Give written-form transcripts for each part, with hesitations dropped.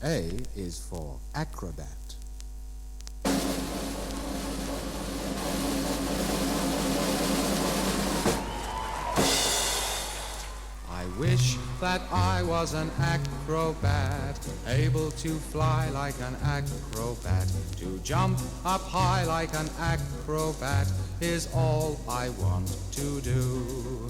A is for acrobat. I wish that I was an acrobat, able to fly like an acrobat, to jump up high like an acrobat is all I want to do.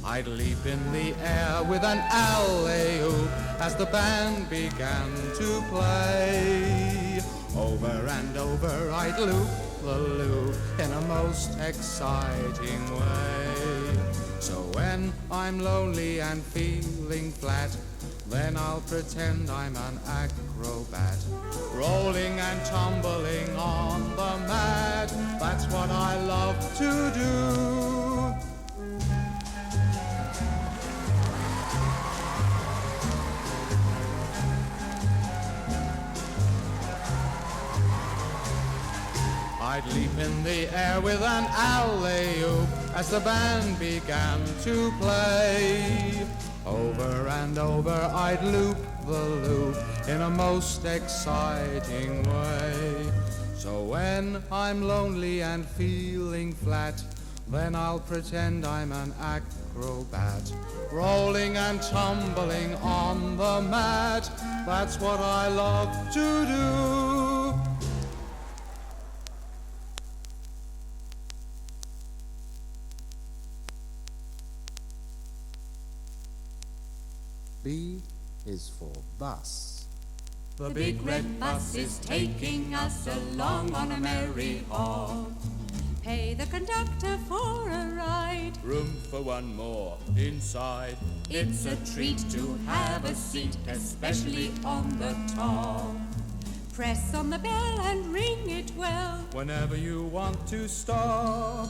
I'd leap in the air with an alley-oop as the band began to play. Over and over I'd loop the loop in a most exciting way. So when I'm lonely and feeling flat, then I'll pretend I'm an acrobat, rolling and tumbling on the mat. That's what I love to do. I'd leap in the air with an alley-oop as the band began to play. Over and over I'd loop the loop in a most exciting way. So when I'm lonely and feeling flat, then I'll pretend I'm an acrobat, rolling and tumbling on the mat. That's what I love to do. B is for bus. The big red bus is taking us along on a merry haul. Pay the conductor for a ride. Room for one more inside. It's a treat to have a seat, especially on the top. Press on the bell and ring it well Whenever you want to stop.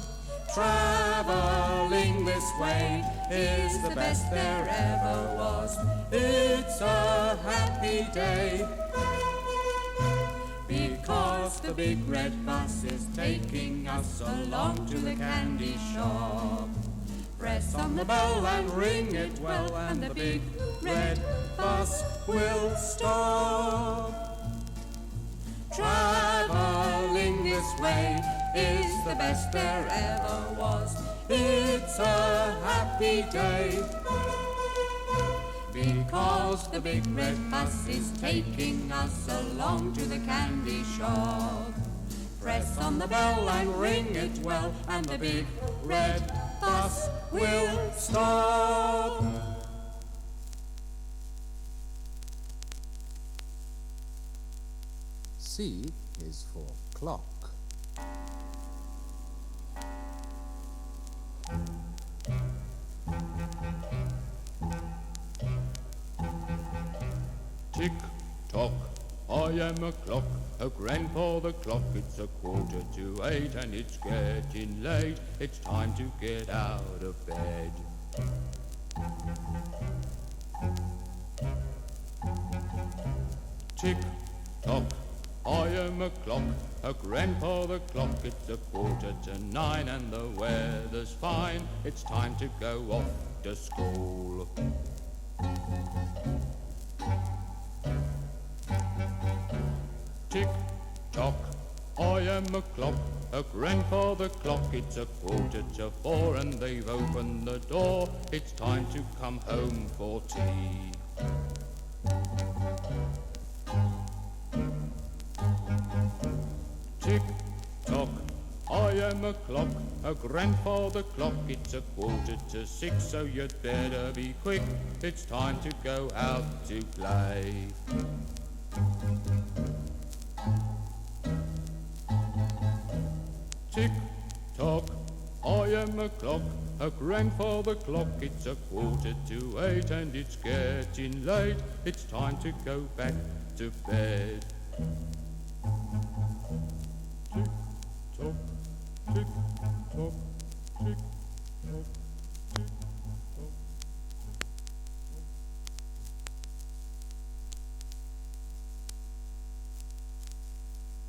Traveling this way is the best there ever was. It's a happy day because the big red bus is taking us along to the candy shop. Press on the bell and ring it well, and the big red bus will stop. Traveling this way is the best there ever was. It's a happy day because the big red bus is taking us along to the candy shop. Press on the bell and ring it well, and the big red bus will stop. C is for clock. Tick tock, I am a clock, a grandpa the clock. It's 7:45 and it's getting late. It's time to get out of bed. Tick tock, I am a clock, a grandpa the clock. It's 8:45 and the weather's fine. It's time to go off to school. Tick tock, I am a clock, a grandfather clock. It's 3:45 and they've opened the door. It's time to come home for tea. Tick tock, I am a clock, a grandfather clock. It's 5:45, so you'd better be quick. It's time to go out to play. Tick tock, I am a clock, a grandfather clock. It's 7:45 and it's getting late. It's time to go back to bed. Tick tock, tick tock, tick tock, tick tock.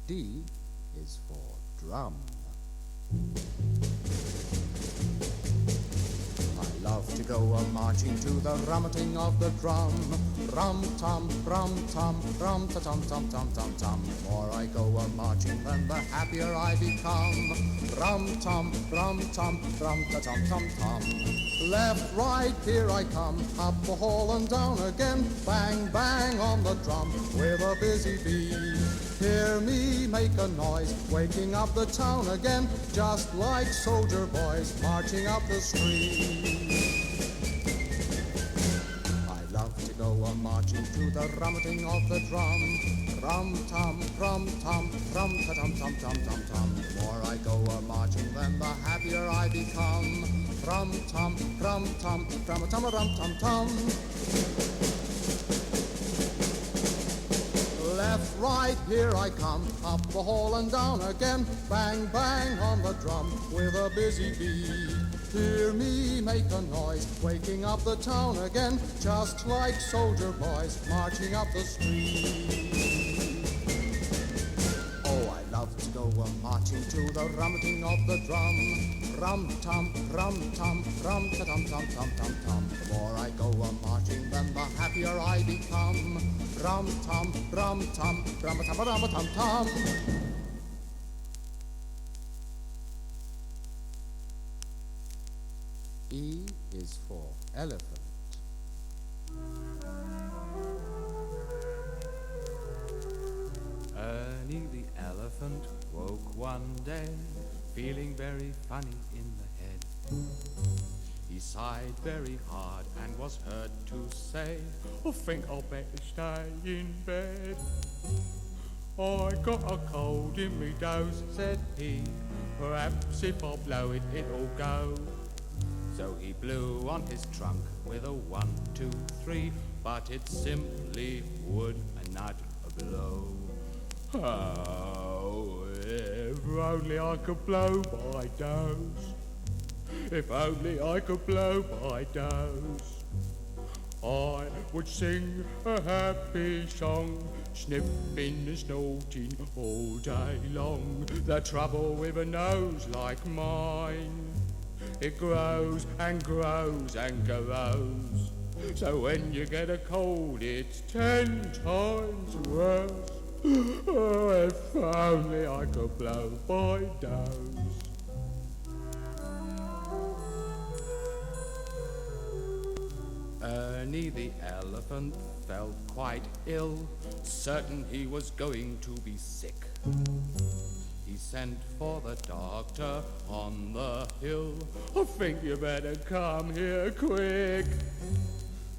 D is for drum. I love to go a-marching to the rummeting of the drum. Rum-tum, rum-tum, rum-ta-tum-tum-tum-tum-tum. The more I go a-marching, then the happier I become. Rum-tum, rum-tum, rum-ta-tum-tum-tum. Left, right, here I come, up the hall and down again. Bang, bang on the drum with a busy bee. Hear me make a noise, waking up the town again, just like soldier boys marching up the street. I love to go a-marching to the rummeting of the drum. Rum-tum, rum-tum, rum-ta-tum-tum-tum-tum-tum. The more I go a-marching, then the happier I become. Rum-tum, rum-tum, rum-tum-tum-tum-tum. Left, right, here I come, up the hall and down again. Bang, bang on the drum with a busy bee. Hear me make a noise, waking up the town again, just like soldier boys marching up the street. Oh, I love to go a-marching to the rummeting of the drum. Rum-tum, rum-tum, rum-ta-tum-tum-tum-tum-tum. The more I go a-marching, then the happier I become. Rum-tum, rum-tum, rum-a-tum-a-tum-a-tum-tum. E is for elephant. Ernie the elephant woke one day, feeling very funny in the head. He sighed very hard and was heard to say, I think I'll better stay in bed. I got a cold in me nose, Said he, perhaps if I blow it, it'll go. so he blew on his trunk with a 1, 2, 3, but it simply would not blow. Oh, if only I could blow my nose. If only I could blow my nose. I would sing a happy song, sniffing and snorting all day long. The trouble with a nose like mine, it grows and grows and grows. So when you get a cold, it's 10 times worse. Oh, if only I could blow my nose. Ernie the elephant felt quite ill, certain he was going to be sick. He sent for the doctor on the hill. I think you better come here quick.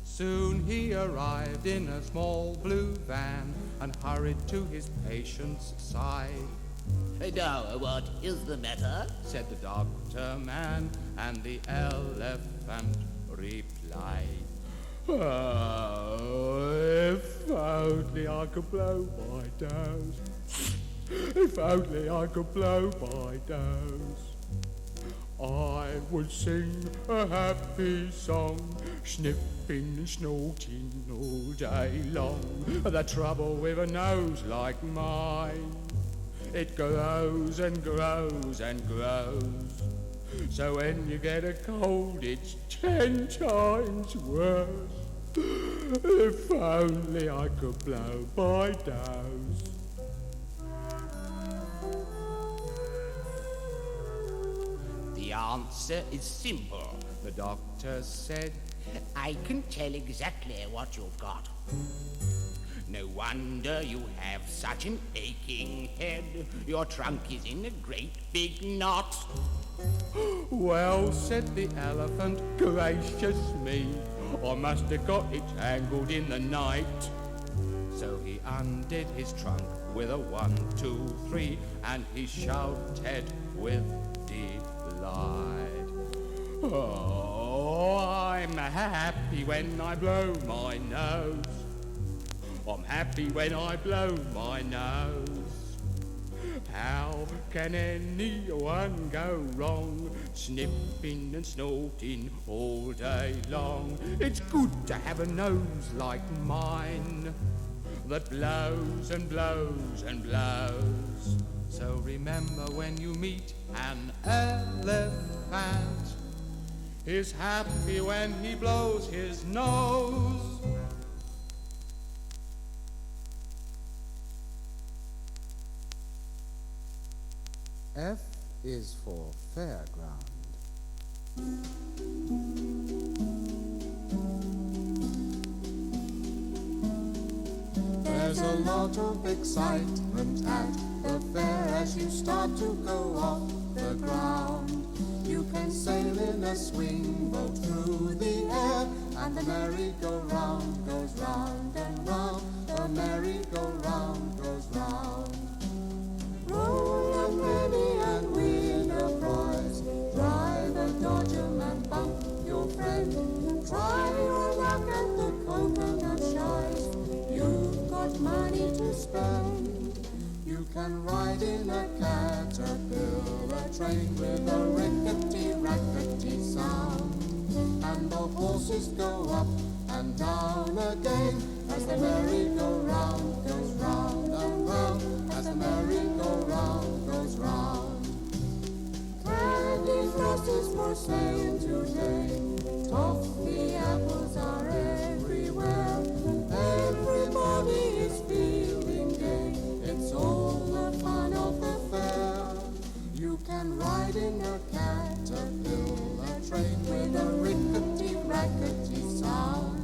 Soon he arrived in a small blue van and hurried to his patient's side. Now, what is the matter? Said the doctor man, and the elephant replied, Oh, if only I could blow my nose. If only I could blow my nose. I would sing a happy song, sniffing and snorting all day long. The trouble with a nose like mine, it grows and grows and grows. So when you get a cold, it's 10 times worse. If only I could blow my nose. The answer is simple. the doctor said. I can tell exactly what you've got. No wonder you have such an aching head. Your trunk is in a great big knot. Well, said the elephant, gracious me, I must have got it tangled in the night. So he undid his trunk with a 1, 2, 3, and he shouted with delight. Oh, I'm happy when I blow my nose. I'm happy when I blow my nose. How can anyone go wrong, sniffing and snorting all day long? It's good to have a nose like mine that blows and blows and blows. So remember when you meet an elephant, is happy when he blows his nose. F is for fairground. There's a lot of excitement at the fair as you start to go off the ground. You can sail in a swing boat through the air, and the merry-go-round goes round and round. The merry-go-round goes round. Roll a penny and win a prize. Drive a dodgem and bump your friend. Try your luck at the coconut shies. You've got money to spend. You can ride in a caterpillar train with a rickety-rackety sound. And the horses go up and down again as the merry-go-round goes round and round, as the merry-go-round goes round. Candy Frost is for sale today. Toffee apples are everywhere. Everybody is feeling gay. It's all the fun of the fair. You can ride in a caterpillar train with a rickety-rackety sound.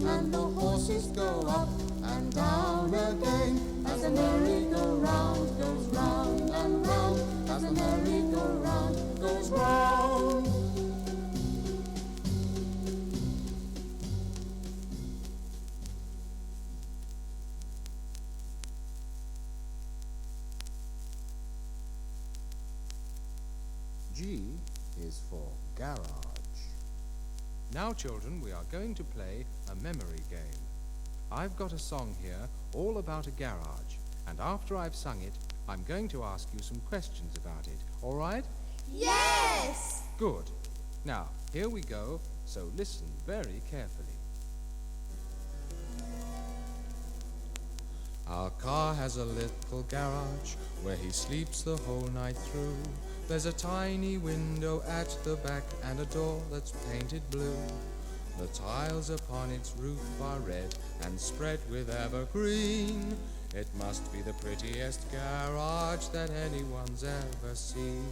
And the horses go up and down again as the merry-go-round goes round and round, as the merry-go-round goes round. G is for garage. Now, children, we are going to play a memory game. I've got a song here all about a garage, and after I've sung it, I'm going to ask you some questions about it. All right? Yes! Good. Now, here we go, so listen very carefully. Our car has a little garage where he sleeps the whole night through. There's a tiny window at the back and a door that's painted blue. The tiles upon its roof are red and spread with evergreen. It must be the prettiest garage that anyone's ever seen.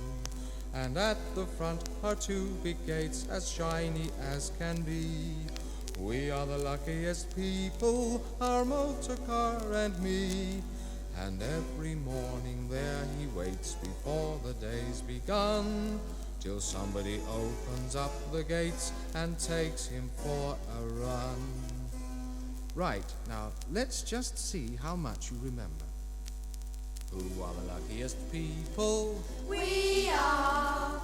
And at the front are two big gates as shiny as can be. We are the luckiest people, our motor car and me. And every morning there he waits before the day's begun, till somebody opens up the gates and takes him for a run. Right, now let's just see how much you remember. Who are the luckiest people? We are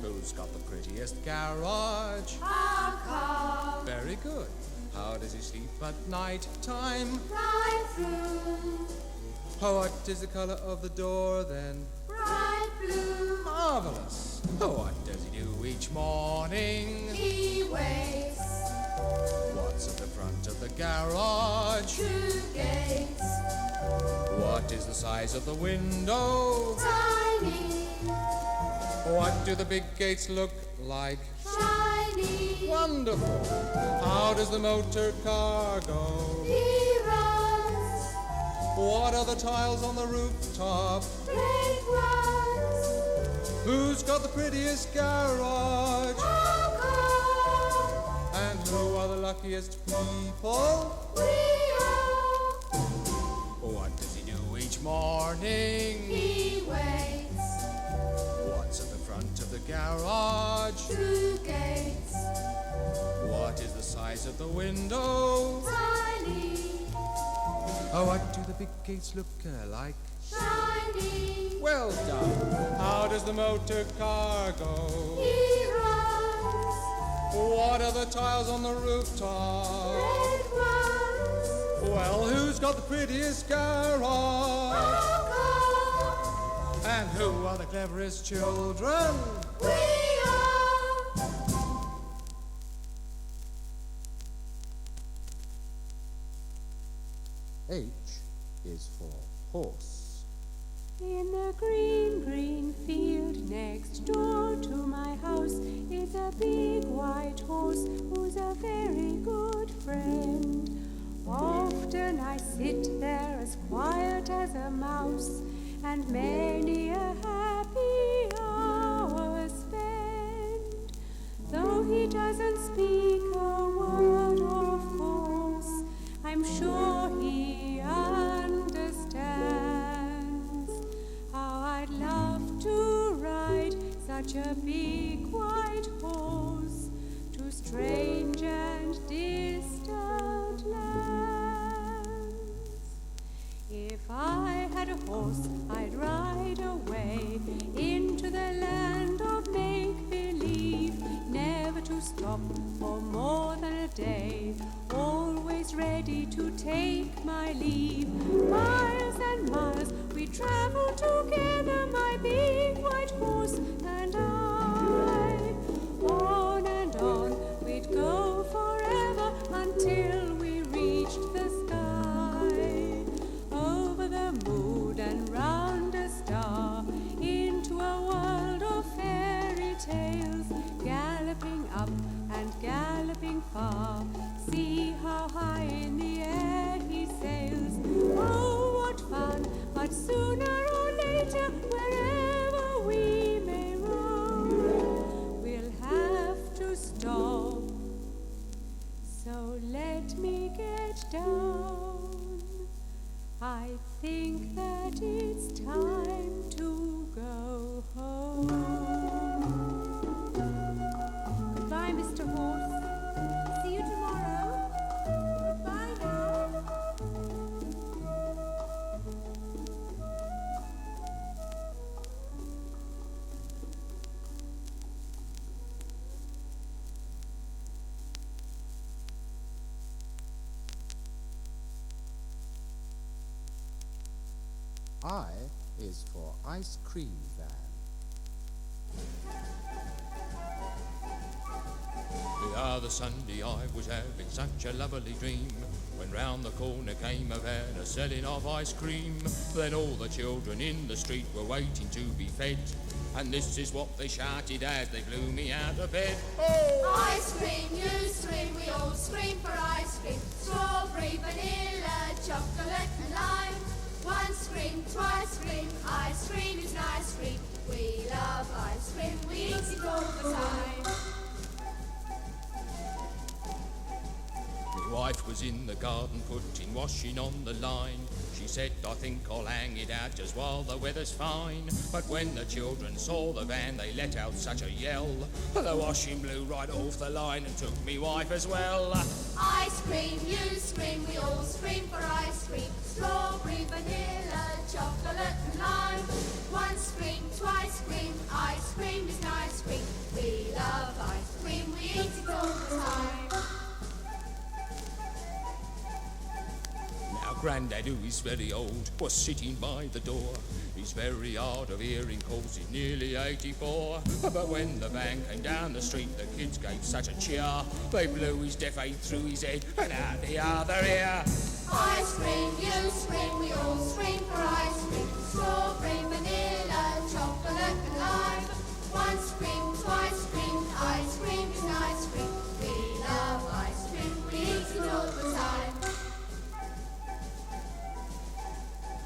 Who's got the prettiest garage? our car. Very good. How does he sleep at night time? Right through, What is the color of the door then? bright blue. Marvelous. What does he do each morning? He waits, What's at the front of the garage? 2 gates, What is the size of the window? tiny, What do the big gates look like? shiny. Wonderful. How does the motor car go? He runs, What are the tiles on the rooftop? great runs, Who's got the prettiest garage? our car. And who are the luckiest people? We are, What does he do each morning? he waits, What's at the front of the garage? 2 gates, What is the size of the window? tiny, What do the big gates look like? shiny. Well done. How does the motor car go? He runs, What are the tiles on the rooftop? great runs, Well, who's got the prettiest garage? our car. And who are the cleverest children? We are H is for horse. In the green, green field next door to my house is a big white horse who's a very good friend. Often I sit there as quiet as a mouse, and many a happy hour spend. Though he doesn't speak a word, of course, I'm sure he understands how I'd love to ride such a big white horse to strange and distant lands. If I had a horse, I'd ride away into the land of make-believe, never to stop for more than a day, always ready to take my leave. Miles and miles we travel together, my big white horse and I. On and on we'd go forever until we reached the sky. Over the moon and round a star, into a world of fairy tales, galloping up and galloping far. See how high in the air he sails. Oh, what fun! But sooner or later, wherever we may roam, we'll have to stop. So let me get down. I think that it's time to go home. Goodbye, Mr. Horse. See you tomorrow. Goodbye now. I is for ice cream van. The other Sunday I was having such a lovely dream, when round the corner came a van a-selling of ice cream. Then all the children in the street were waiting to be fed, and this is what they shouted as they blew me out of bed. Oh! Ice cream, you scream, we all scream for ice cream. Strawberry, vanilla, chocolate and lime. Once scream, twice scream, ice cream is nice cream. We love ice cream, we eat it all the time. My wife was in the garden putting washing on the line. She said, I think I'll hang it out just while the weather's fine. But when the children saw the van, they let out such a yell. The washing blew right off the line and took me wife as well. Ice cream, you scream, we all scream for ice cream. Strawberry, vanilla, chocolate and lime. Once scream, twice scream, ice cream is nice cream. We love ice cream, we eat it all the time. Now Grandad, who is very old, was sitting by the door. He's very hard of hearing, 'cause he's nearly 84. But when the van came down the street, the kids gave such a cheer. They blew his deaf aid through his head and out the other ear. Ice cream, you scream, we all scream for ice cream. Strawberry, vanilla, chocolate and lime. Once scream, twice scream, ice cream is nice cream. We love ice cream, we eat it all the time.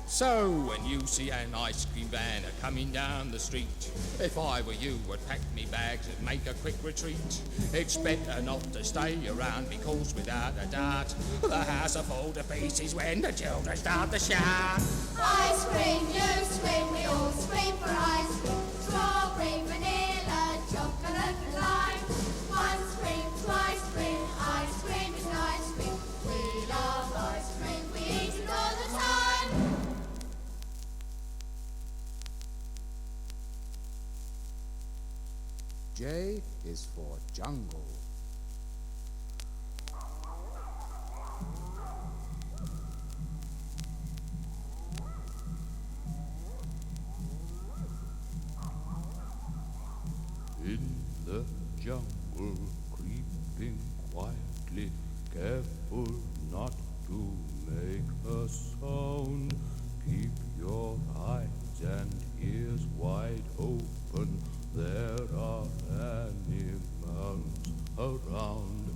So when you see an ice cream van a-coming down the street, if I were you, would pack me bags and make a quick retreat. It's better not to stay around, because without a doubt, the house will fall to pieces when the children start to shout. Ice cream, you scream, we all scream for ice cream. Strawberry, vanilla, chocolate and lime. Once scream, twice scream, ice cream is nice cream. We love ice cream, we eat it all the time. J is for jungle. In the jungle, creeping quietly, careful not to make a sound. Keep your eyes and ears wide open. There are animals around,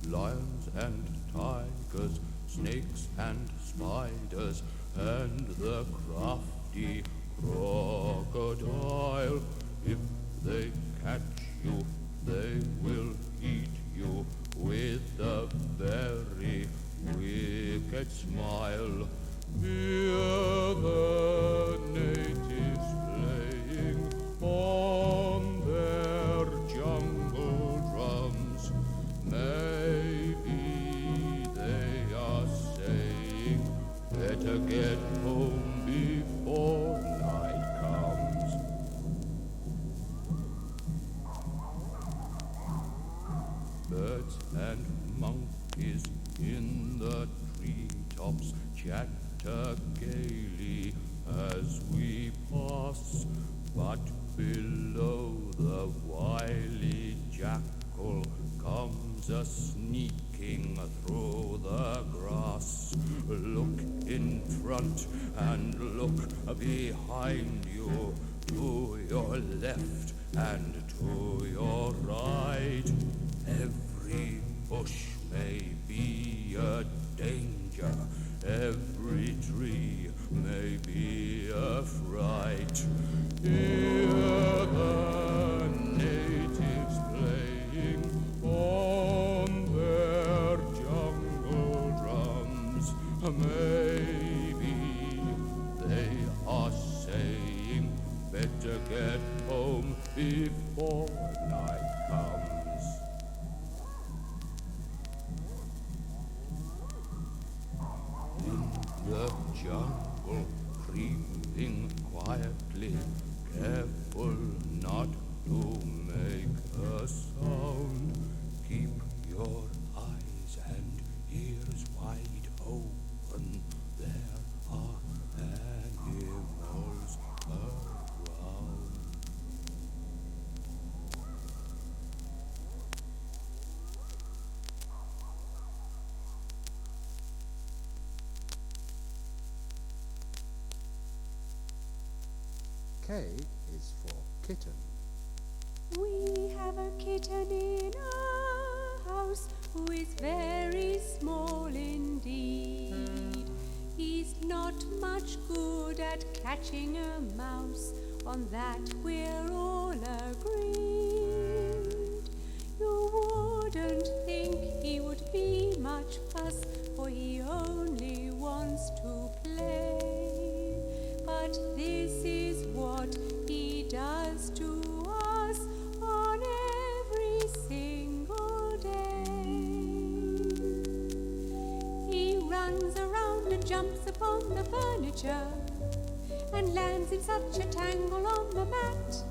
lions and tigers, snakes and spiders, and the crafty crocodile. If they catch you, they will eat you with a very wicked smile. Hear the natives playing on their jungle drums. Maybe they are saying, better get home before night comes. Birds and monkeys in the treetops chatter gaily as we pass, but below the wily jackal comes a sneaking through the grass. Look in front and look behind you, to your left and to your right. Every bush may be a danger, every tree may be a fright. Hear the natives playing on their jungle drums. Maybe they are saying, better get home before night comes. In the jungle, creeping quietly, careful not to make a sound. Keep your eyes and ears wide open. There are animals around. K is for kitten. We have a kitten in our house who is very small indeed. He's not much good at catching a mouse, on that we're all agreed. You wouldn't think he would be much fuss, for he only wants to play. But this is what he does to us on every single day. He runs around and jumps upon the furniture and lands in such a tangle on the mat.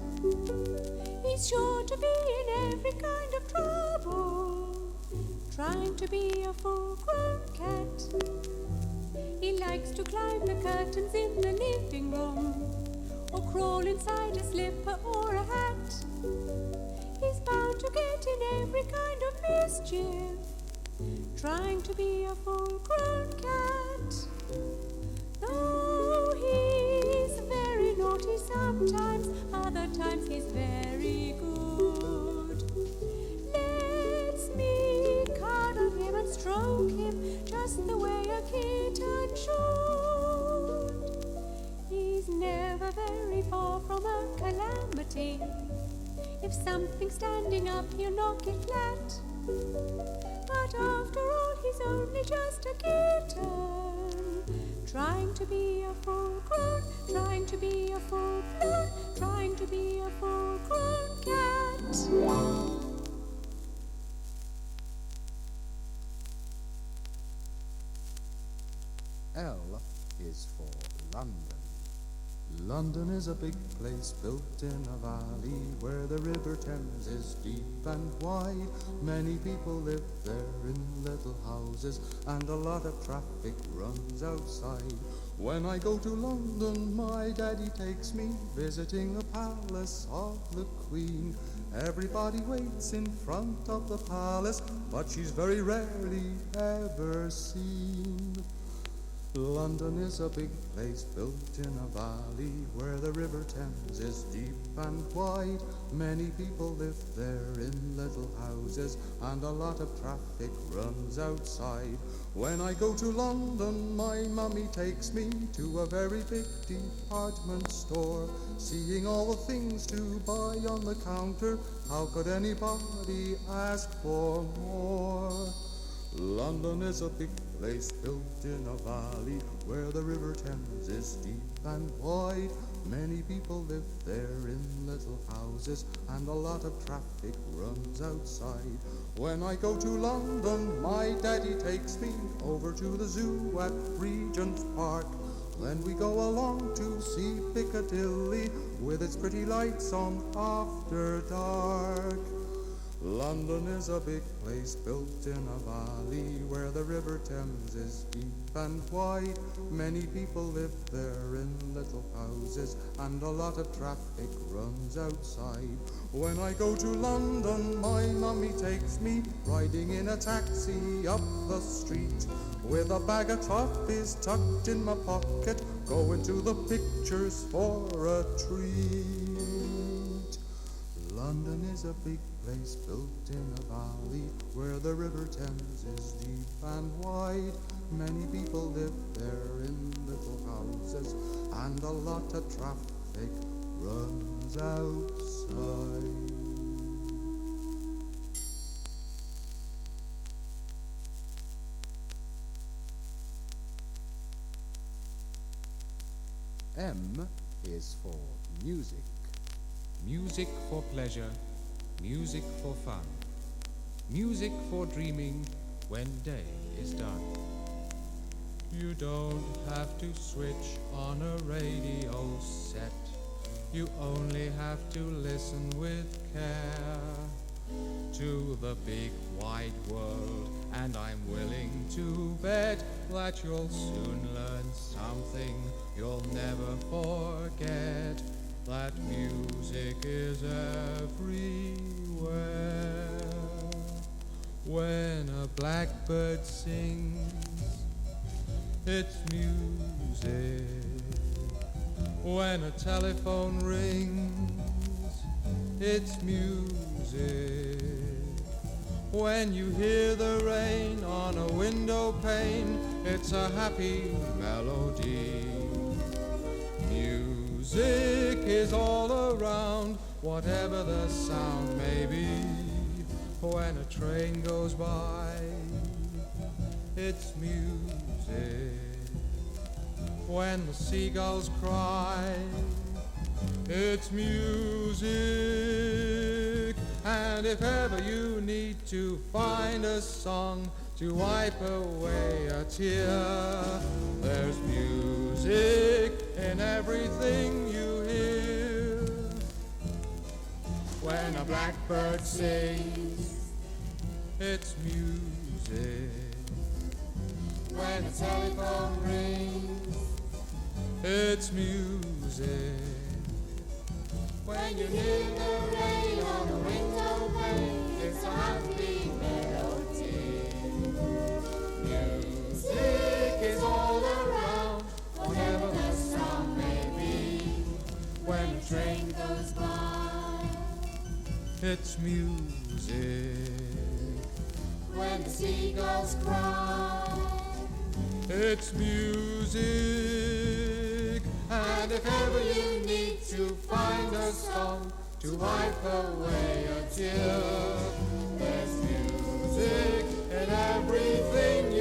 He's sure to be in every kind of trouble, trying to be a full-grown cat. He likes to climb the curtains in the living room, or crawl inside a slipper or a hat. He's bound to get in every kind of mischief, trying to be a full-grown cat. Though he's very naughty sometimes, other times he's very good. Let's me cuddle him and stroke him just the way a kitten should. He's never very far from a calamity. If something's standing up, he'll knock it flat. But after all, he's only just a kitten, trying to be a full-grown, trying to be a full-blown, trying to be a full-grown cat. L is for London. London is a big place built in a valley where the River Thames is deep and wide. Many people live there in little houses and a lot of traffic runs outside. When I go to London, my daddy takes me visiting the palace of the Queen. Everybody waits in front of the palace, but she's very rarely ever seen. London is a big place built in a valley where the River Thames is deep and wide. Many people live there in little houses and a lot of traffic runs outside. When I go to London, my mummy takes me to a very big department store. Seeing all the things to buy on the counter, how could anybody ask for more? London is a big place built in a valley where the River Thames is deep and wide. Many people live there in little houses and a lot of traffic runs outside. When I go to London, my daddy takes me over to the zoo at Regent's Park. Then we go along to see Piccadilly with its pretty lights on after dark. London is a big place built in a valley where the River Thames is deep and wide. Many people live there in little houses and a lot of traffic runs outside. When I go to London, my mummy takes me riding in a taxi up the street with a bag of toffees tucked in my pocket, going to the pictures for a treat. London is a big place built in a valley where the River Thames is deep and wide. Many people live there in little houses and a lot of traffic runs outside. M is for music. Music for pleasure, music for fun, music for dreaming when day is done. You don't have to switch on a radio set, you only have to listen with care to the big wide world, and I'm willing to bet that you'll soon learn something you'll never forget. That music is everywhere. When a blackbird sings, it's music. When a telephone rings, it's music. When you hear the rain on a window pane, it's a happy melody. Music is all around, whatever the sound may be. When a train goes by, it's music. When the seagulls cry, it's music. And if ever you need to find a song to wipe away a tear, there's music in everything you hear. When a blackbird sings, it's music. When a telephone rings, it's music. When you hear the rain on the window pane, it's a happy melody. Music is all around, whatever the sound may be. When a train goes by, it's music. When the seagulls cry, it's music. And if ever you need to find a song to wipe away a tear, there's music in everything